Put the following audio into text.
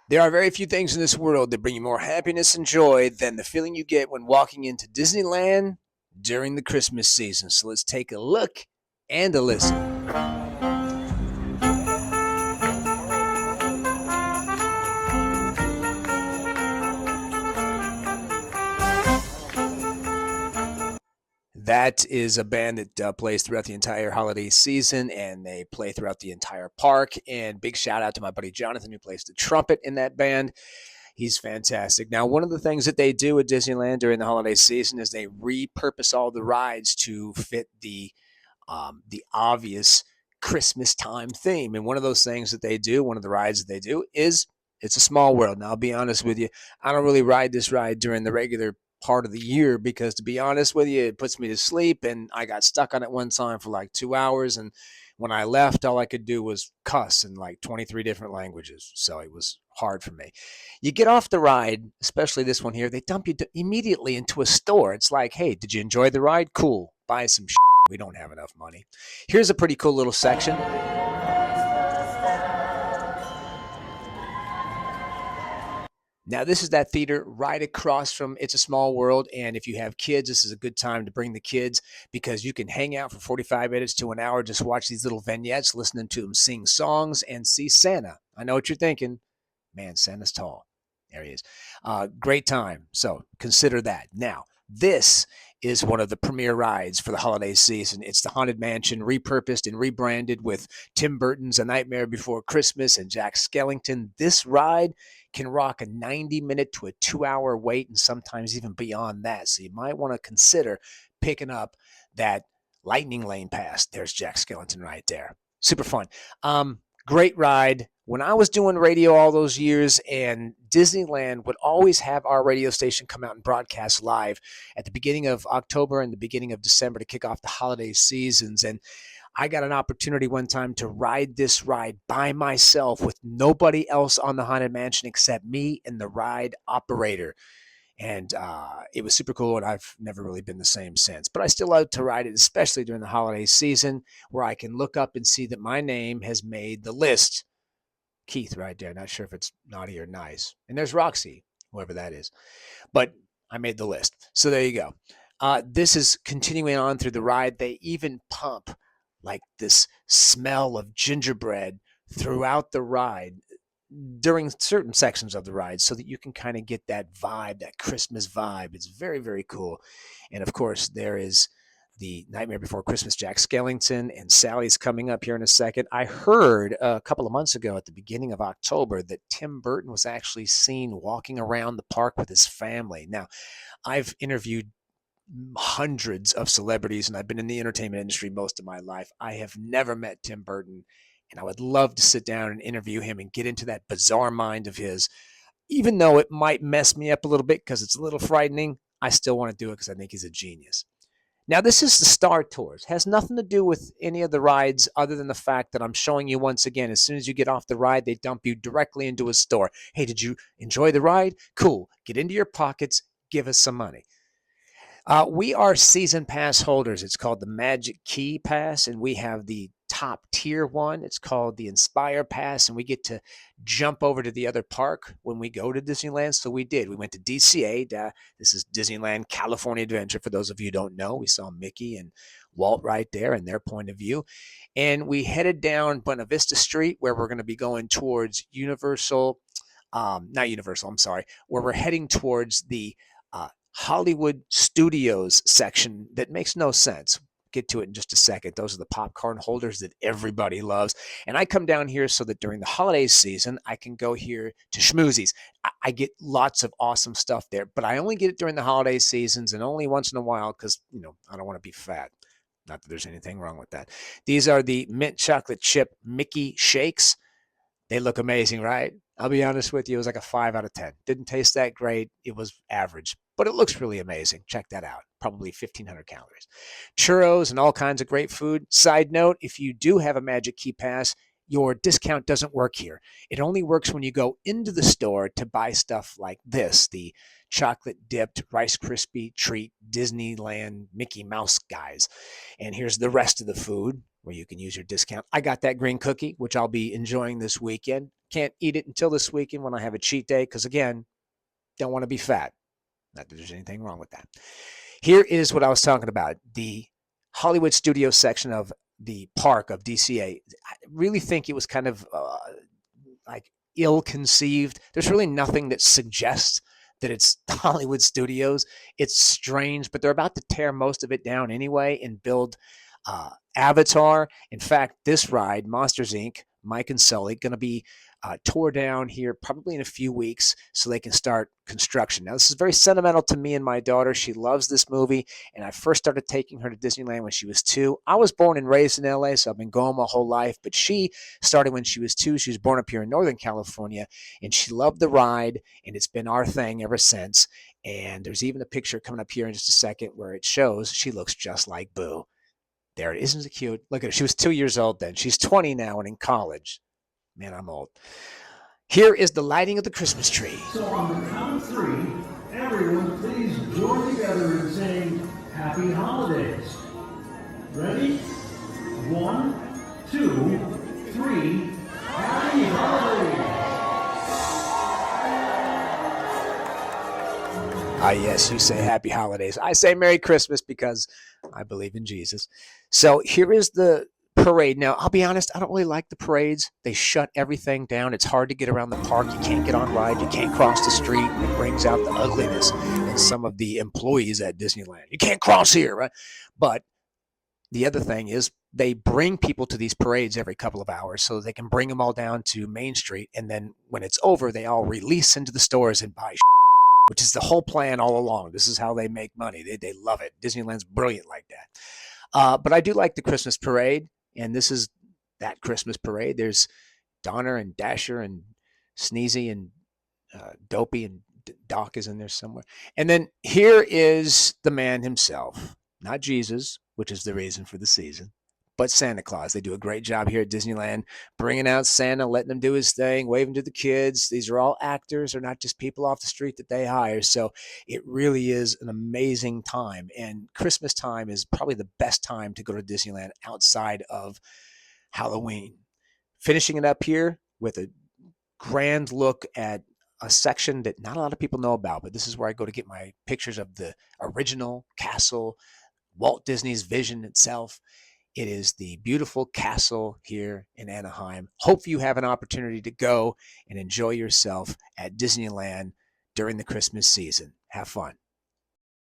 There are very few things in this world that bring you more happiness and joy than the feeling you get when walking into Disneyland during the Christmas season. So let's take a look and a listen. That is a band that plays throughout the entire holiday season, and they play throughout the entire park. And big shout out to my buddy Jonathan, who plays the trumpet in that band. He's fantastic. Now, one of the things that they do at Disneyland during the holiday season is they repurpose all the rides to fit the obvious Christmas time theme. And one of those things that they do, one of the rides that they do, is It's a Small World. Now, I'll be honest with you, I don't really ride this ride during the regular part of the year because, to be honest with you, it puts me to sleep. And I got stuck on it one time for like 2 hours. And when I left, all I could do was cuss in like 23 different languages. So it was hard for me. You get off the ride, especially this one here, they dump you immediately into a store. It's like, hey, did you enjoy the ride? Cool. Buy some shit. We don't have enough money. Here's a pretty cool little section. Now, this is that theater right across from It's a Small World. And if you have kids, this is a good time to bring the kids because you can hang out for 45 minutes to an hour, just watch these little vignettes, listening to them sing songs and see Santa. I know what you're thinking. Man, Santa's tall. There he is. Great time. So consider that. Now, this is one of the premier rides for the holiday season. It's the Haunted Mansion, repurposed and rebranded with Tim Burton's A Nightmare Before Christmas and Jack Skellington. This ride can rock a 90-minute to a 2-hour wait and sometimes even beyond that. So you might want to consider picking up that Lightning Lane pass. There's Jack Skellington right there. Super fun. Great ride. When I was doing radio all those years, and Disneyland would always have our radio station come out and broadcast live at the beginning of October and the beginning of December to kick off the holiday seasons. And I got an opportunity one time to ride this ride by myself with nobody else on the Haunted Mansion except me and the ride operator. And it was super cool, and I've never really been the same since. But I still love to ride it, especially during the holiday season, where I can look up and see that my name has made the list. Keith right there. Not sure if it's naughty or nice. And there's Roxy, whoever that is. But I made the list. So there you go. This is continuing on through the ride. They even pump like this smell of gingerbread throughout the ride during certain sections of the ride so that you can kind of get that vibe, that Christmas vibe. It's very, very cool. And of course, there is the Nightmare Before Christmas, Jack Skellington, and Sally's coming up here in a second. I heard a couple of months ago at the beginning of October that Tim Burton was actually seen walking around the park with his family. Now, I've interviewed hundreds of celebrities and I've been in the entertainment industry most of my life. I have never met Tim Burton, and I would love to sit down and interview him and get into that bizarre mind of his. Even though it might mess me up a little bit because it's a little frightening, I still want to do it because I think he's a genius. Now, this is the Star Tours. It has nothing to do with any of the rides other than the fact that I'm showing you once again, as soon as you get off the ride, they dump you directly into a store. Hey, did you enjoy the ride? Cool. Get into your pockets. Give us some money. We are season pass holders. It's called the Magic Key Pass, and we have the top tier one. It's called the Inspire Pass, and we get to jump over to the other park when we go to Disneyland. So we did. We went to DCA. This is Disneyland California Adventure. For those of you who don't know, we saw Mickey and Walt right there and their point of view. And we headed down Buena Vista Street where we're going to be going towards Universal. Not Universal, I'm sorry. Where we're heading towards the Hollywood Studios section that makes no sense. Get to it in just a second. Those are the popcorn holders that everybody loves. And I come down here so that during the holiday season, I can go here to Schmoozies. I get lots of awesome stuff there, but I only get it during the holiday seasons and only once in a while because, I don't want to be fat. Not that there's anything wrong with that. These are the mint chocolate chip Mickey shakes. They look amazing, right? I'll be honest with you, it was like a 5 out of 10. Didn't taste that great. It was average, but it looks really amazing. Check that out. Probably 1,500 calories. Churros and all kinds of great food. Side note, if you do have a Magic Key Pass, your discount doesn't work here. It only works when you go into the store to buy stuff like this, the chocolate dipped Rice Krispie treat Disneyland Mickey Mouse guys. And here's the rest of the food. where you can use your discount. I got that green cookie, which I'll be enjoying this weekend. Can't eat it until this weekend when I have a cheat day because, again, don't want to be fat. Not that there's anything wrong with that. Here is what I was talking about. The Hollywood Studios section of the park of DCA. I really think it was kind of like ill-conceived. There's really nothing that suggests that it's Hollywood Studios. It's strange, but they're about to tear most of it down anyway and build Avatar. In fact, this ride, Monsters Inc., Mike and Sully, going to be tore down here probably in a few weeks so they can start construction. Now, this is very sentimental to me and my daughter. She loves this movie, and I first started taking her to Disneyland when she was 2. I was born and raised in LA, so I've been going my whole life, but she started when she was 2. She was born up here in Northern California, and she loved the ride, and it's been our thing ever since. And there's even a picture coming up here in just a second where it shows she looks just like Boo. There it is. Isn't it cute? Look at her. She was 2 years old then. She's 20 now and in college. Man, I'm old. Here is the lighting of the Christmas tree. So on the count of 3, everyone please join together in saying Happy Holidays. Ready? 1, 2, 3. Happy Holidays! Ah, yes, you say Happy Holidays. I say Merry Christmas because I believe in Jesus. So here is the parade. Now, I'll be honest, I don't really like the parades. They shut everything down. It's hard to get around the park. You can't get on ride. You can't cross the street. And it brings out the ugliness in some of the employees at Disneyland. You can't cross here, right? But the other thing is they bring people to these parades every couple of hours so they can bring them all down to Main Street. And then when it's over, they all release into the stores and buy which is the whole plan all along. This is how they make money. They love it. Disneyland's brilliant like that. But I do like the Christmas parade, and this is that Christmas parade. There's Donner and Dasher and Sneezy and Dopey, and Doc is in there somewhere. And then here is the man himself, not Jesus, which is the reason for the season, but Santa Claus. They do a great job here at Disneyland, bringing out Santa, letting him do his thing, waving to the kids. These are all actors. They're not just people off the street that they hire. So it really is an amazing time. And Christmas time is probably the best time to go to Disneyland outside of Halloween. Finishing it up here with a grand look at a section that not a lot of people know about, but this is where I go to get my pictures of the original castle, Walt Disney's vision itself. It is the beautiful castle here in Anaheim. Hope you have an opportunity to go and enjoy yourself at Disneyland during the Christmas season. Have fun.